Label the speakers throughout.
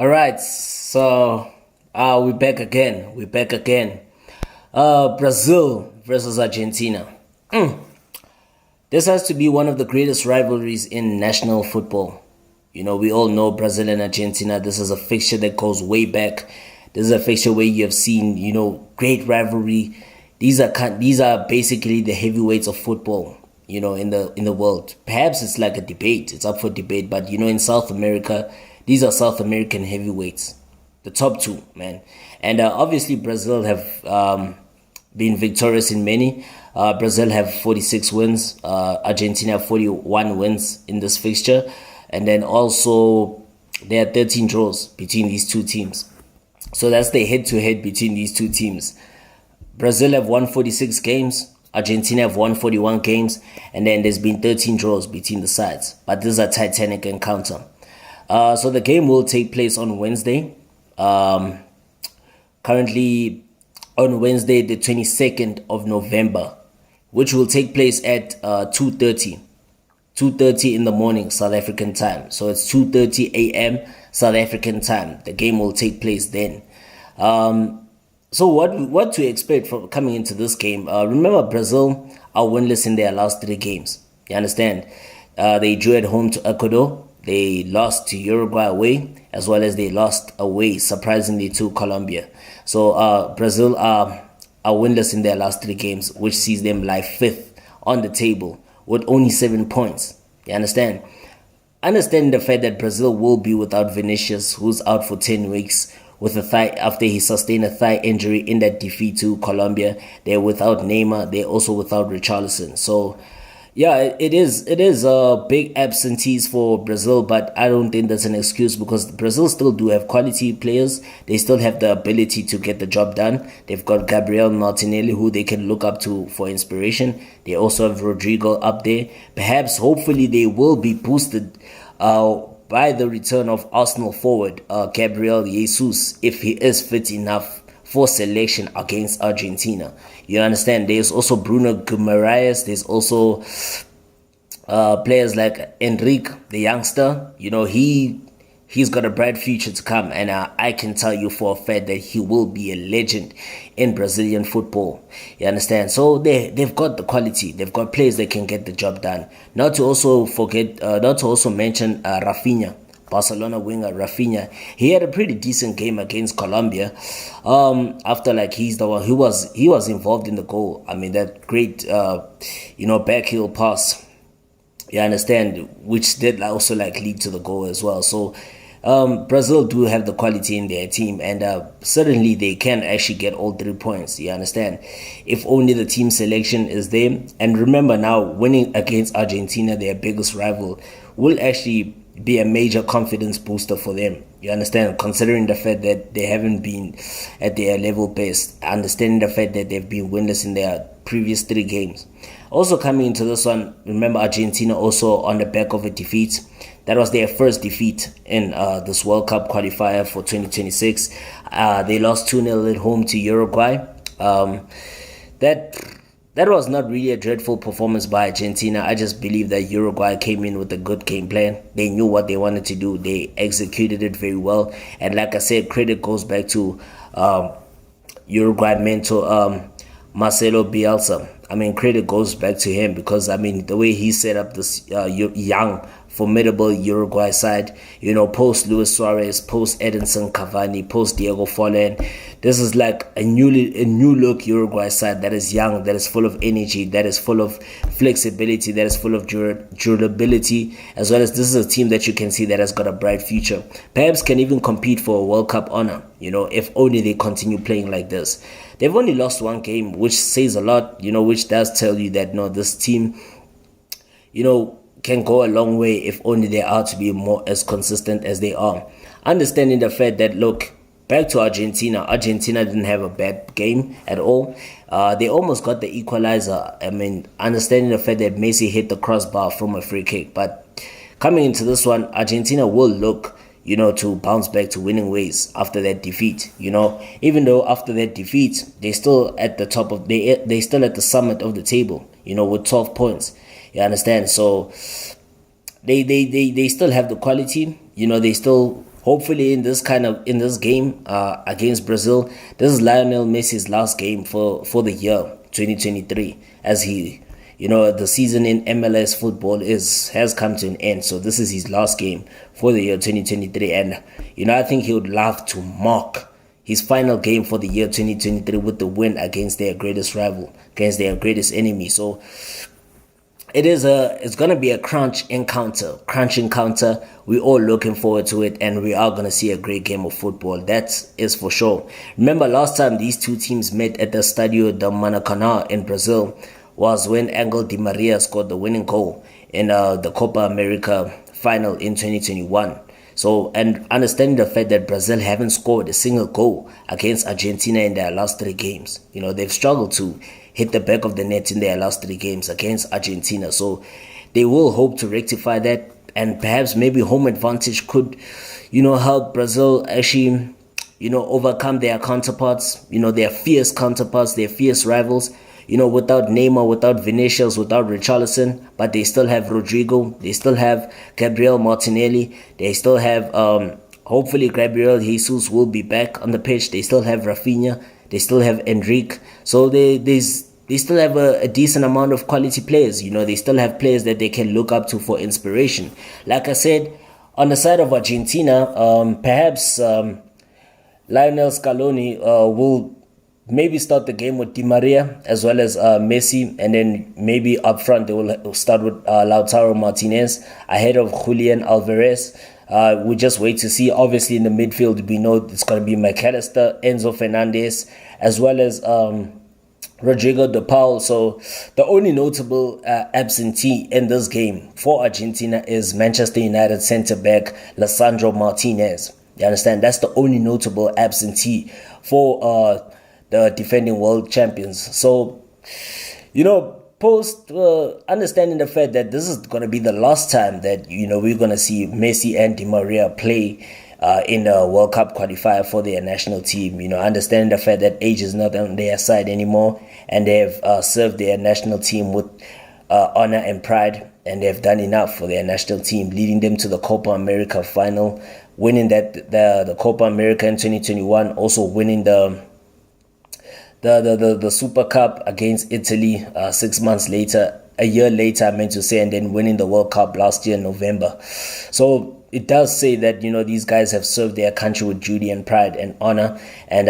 Speaker 1: All right, so we're back again. We're back again. Brazil versus Argentina. This has to be one of the greatest rivalries in national football. We all know Brazil and Argentina. This is a fixture that goes way back. This is a fixture where you have seen, great rivalry. These are basically the heavyweights of football. In the world. Perhaps it's like a debate. It's up for debate. But in South America, these are South American heavyweights, the top two, man. And obviously, Brazil have been victorious in many. Brazil have 46 wins. Argentina have 41 wins in this fixture. And then also, there are 13 draws between these two teams. So that's the head-to-head between these two teams. Brazil have won 46 games. Argentina have won 41 games. And then there's been 13 draws between the sides. But this is a titanic encounter. So the game will take place on Wednesday. Currently on Wednesday, the 22nd of November, which will take place at 2:30. 2:30 in the morning, South African time. So it's 2:30 a.m. South African time. The game will take place then. So what to expect from coming into this game? Remember, Brazil are winless in their last 3 games. You understand? They drew at home to Ecuador. They lost to Uruguay away, as well as they lost away, surprisingly, to Colombia. So Brazil are winless in their last 3 games, which sees them lie 5th on the table with only 7 points. You understand? Understand the fact that Brazil will be without Vinicius, who's out for 10 weeks with a thigh after he sustained a thigh injury in that defeat to Colombia. They're without Neymar. They're also without Richarlison. So yeah, it is big absentees for Brazil, but I don't think that's an excuse because Brazil still do have quality players. They still have the ability to get the job done. They've got Gabriel Martinelli, who they can look up to for inspiration. They also have Rodrigo up there. Perhaps, hopefully, they will be boosted by the return of Arsenal forward Gabriel Jesus, if he is fit enough for selection against Argentina. You understand? There's also Bruno Guimaraes. There's also players like Enrique, the youngster. He's got a bright future to come, and I can tell you for a fact that he will be a legend in Brazilian football. You understand? So they've got the quality. They've got players that can get the job done. Not to also mention Rafinha. Barcelona winger Rafinha. He had a pretty decent game against Colombia. After he's the one he was involved in the goal. I mean, that great backheel pass. You understand, which did also lead to the goal as well. So Brazil do have the quality in their team, and certainly they can actually get all 3 points. You understand, if only the team selection is there. And remember, now winning against Argentina, their biggest rival, will actually be a major confidence booster for them. You understand, considering the fact that they haven't been at their level best, understanding the fact that they've been winless in their previous 3 games. Also coming into this one, remember Argentina also on the back of a defeat. That was their first defeat in this World Cup qualifier for 2026. They lost 2-0 at home to Uruguay. That was not really a dreadful performance by Argentina. I just believe that Uruguay came in with a good game plan. They knew what they wanted to do. They executed it very well. And like I said, credit goes back to Uruguay mentor Marcelo Bielsa. I mean, credit goes back to him because, the way he set up this young, formidable Uruguay side, post Luis Suarez, post Edinson Cavani, post Diego Forlan. This is like a new look Uruguay side that is young, that is full of energy, that is full of flexibility, that is full of durability, as well as this is a team that you can see that has got a bright future. Perhaps can even compete for a World Cup honor, if only they continue playing like this. They've only lost 1 game, which says a lot, which does tell you that, no, this team, can go a long way if only they are to be more as consistent as they are. Understanding the fact that, look, back to Argentina. Argentina didn't have a bad game at all. They almost got the equalizer. Understanding the fact that Messi hit the crossbar from a free kick. But coming into this one, Argentina will look, to bounce back to winning ways after that defeat. Even though after that defeat, they still at the top of they still at the summit of the table. With 12 points. You understand? So they still have the quality. They still hopefully in this game against Brazil, this is Lionel Messi's last game for the year 2023, as he, the season in MLS football has come to an end. So this is his last game for the year 2023, and I think he would love to mark his final game for the year 2023 with the win against their greatest rival, against their greatest enemy. So it's gonna be a crunch encounter. We're all looking forward to it, and we are gonna see a great game of football. That is for sure. Remember last time these two teams met at the Stadio do Maracanã in Brazil was when Angel Di Maria scored the winning goal in the Copa America final in 2021. So, and understanding the fact that Brazil haven't scored a single goal against Argentina in their last 3 games. They've struggled to hit the back of the net in their last 3 games against Argentina. So they will hope to rectify that, and perhaps maybe home advantage could, help Brazil actually, overcome their counterparts, their fierce counterparts, their fierce rivals. Without Neymar, without Vinicius, without Richarlison, but they still have Rodrigo, they still have Gabriel Martinelli, they still have, hopefully Gabriel Jesus will be back on the pitch, they still have Rafinha, they still have Enrique, so they still have a decent amount of quality players. They still have players that they can look up to for inspiration. Like I said, on the side of Argentina, perhaps Lionel Scaloni will maybe start the game with Di Maria as well as Messi, and then maybe up front they will start with Lautaro Martinez ahead of Julian Alvarez. We just wait to see. Obviously in the midfield we know it's going to be McAllister, Enzo Fernandez, as well as Rodrigo de Paul. So the only notable absentee in this game for Argentina is Manchester United centre-back Lisandro Martinez. You understand? That's the only notable absentee for the defending world champions. So, post understanding the fact that this is going to be the last time that, we're going to see Messi and Di Maria play in a World Cup qualifier for their national team, understanding the fact that age is not on their side anymore, and they have served their national team with honor and pride, and they've done enough for their national team, leading them to the Copa America final, winning the Copa America in 2021, also winning the Super Cup against Italy 6 months later, a year later I meant to say, and then winning the World Cup last year in November. So it does say that, these guys have served their country with duty and pride and honor, and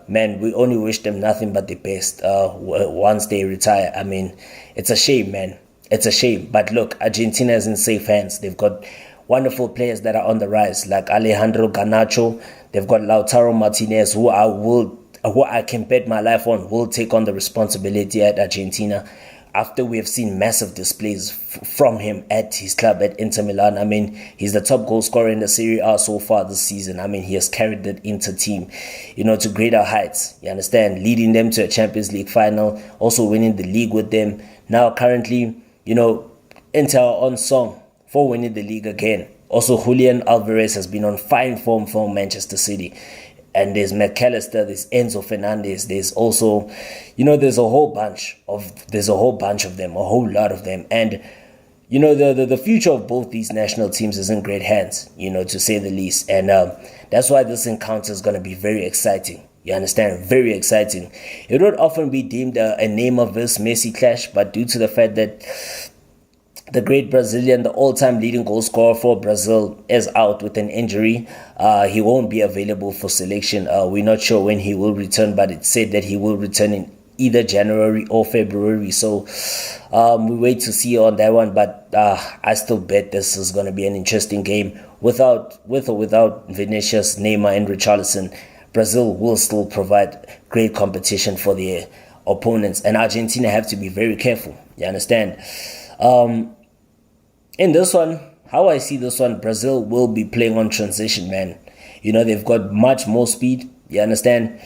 Speaker 1: man, we only wish them nothing but the best once they retire. I mean, it's a shame, man. It's a shame. But look, Argentina is in safe hands. They've got wonderful players that are on the rise, like Alejandro Garnacho. They've got Lautaro Martinez, who I can bet my life on will take on the responsibility at Argentina after we have seen massive displays from him at his club at Inter Milan. I mean, he's the top goal scorer in the Serie A so far this season. I mean, he has carried that Inter team, to greater heights. You understand? Leading them to a Champions League final, also winning the league with them. Now, currently, Inter are on song for winning the league again. Also, Julian Alvarez has been on fine form for Manchester City. And there's McAllister, there's Enzo Fernandez, there's also, there's a whole bunch of them, a whole lot of them. And, the future of both these national teams is in great hands, to say the least. And that's why this encounter is going to be very exciting. You understand? Very exciting. It would often be deemed a Neymar versus Messi clash, but due to the fact that the great Brazilian, the all-time leading goal scorer for Brazil, is out with an injury. He won't be available for selection. We're not sure when he will return, but it's said that he will return in either January or February. So we wait to see on that one. But I still bet this is going to be an interesting game. With or without Vinicius, Neymar, and Richarlison, Brazil will still provide great competition for their opponents. And Argentina have to be very careful. You understand? In this one, how I see this one, Brazil will be playing on transition, man. They've got much more speed. You understand?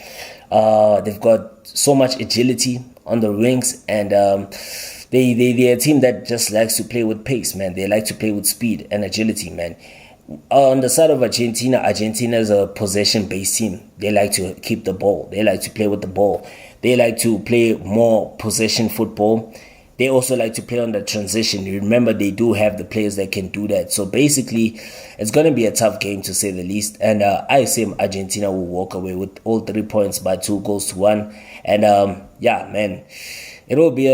Speaker 1: They've got so much agility on the wings, and they're a team that just likes to play with pace, man. They like to play with speed and agility, man. On the side of Argentina is a possession-based team. They like to keep the ball. They like to play with the ball. They like to play more possession football. they also like to play on the transition. You remember, they do have the players that can do that. So basically, it's going to be a tough game to say the least. And I assume Argentina will walk away with all 3 points by 2-1. And yeah, man, it will be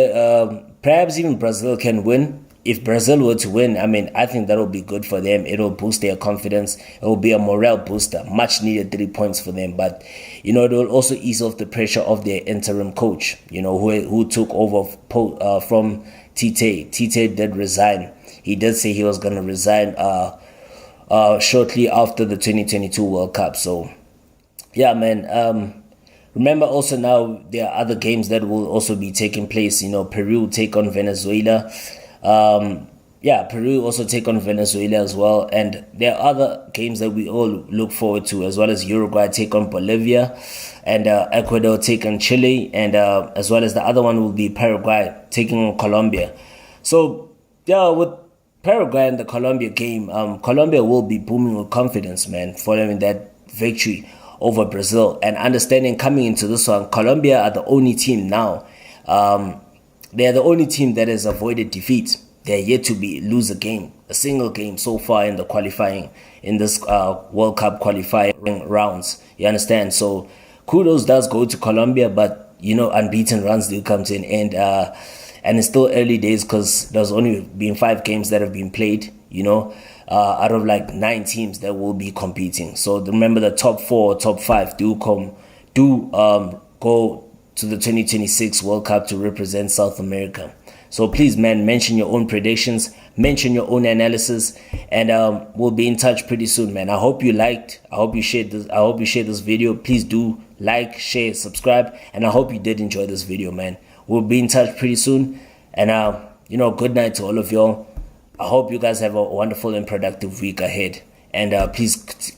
Speaker 1: perhaps even Brazil can win. If Brazil were to win, I mean, I think that will be good for them. It will boost their confidence. It will be a morale booster, much needed 3 points for them. But, it will also ease off the pressure of their interim coach, who took over from Tite. Tite did resign. He did say he was going to resign shortly after the 2022 World Cup. So, yeah, man. Remember also now there are other games that will also be taking place. Peru will take on Venezuela. Peru also take on Venezuela as well, and there are other games that we all look forward to, as well as Uruguay take on Bolivia, and Ecuador take on Chile, and as well as the other one will be Paraguay taking on Colombia. So yeah, with Paraguay and the Colombia game, Colombia will be booming with confidence, man, following that victory over Brazil, and understanding coming into this one, Colombia are the only team now. They're the only team that has avoided defeat. They're yet to lose a single game so far in the qualifying, in this World Cup qualifying rounds. You understand? So kudos does go to Colombia, but unbeaten runs do come to an end. And it's still early days because there's only been 5 games that have been played, out of like 9 teams that will be competing. So remember, the top 4, top 5 do go to the 2026 World Cup to represent South America. So please, man, mention your own predictions, mention your own analysis, and we'll be in touch pretty soon, man. I hope you liked. I hope you shared this video. Please do like, share, subscribe, and I hope you did enjoy this video, man. We'll be in touch pretty soon, and good night to all of y'all. I hope you guys have a wonderful and productive week ahead. And please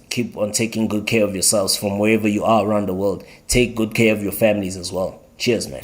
Speaker 1: keep on taking good care of yourselves from wherever you are around the world. Take good care of your families as well. Cheers, man.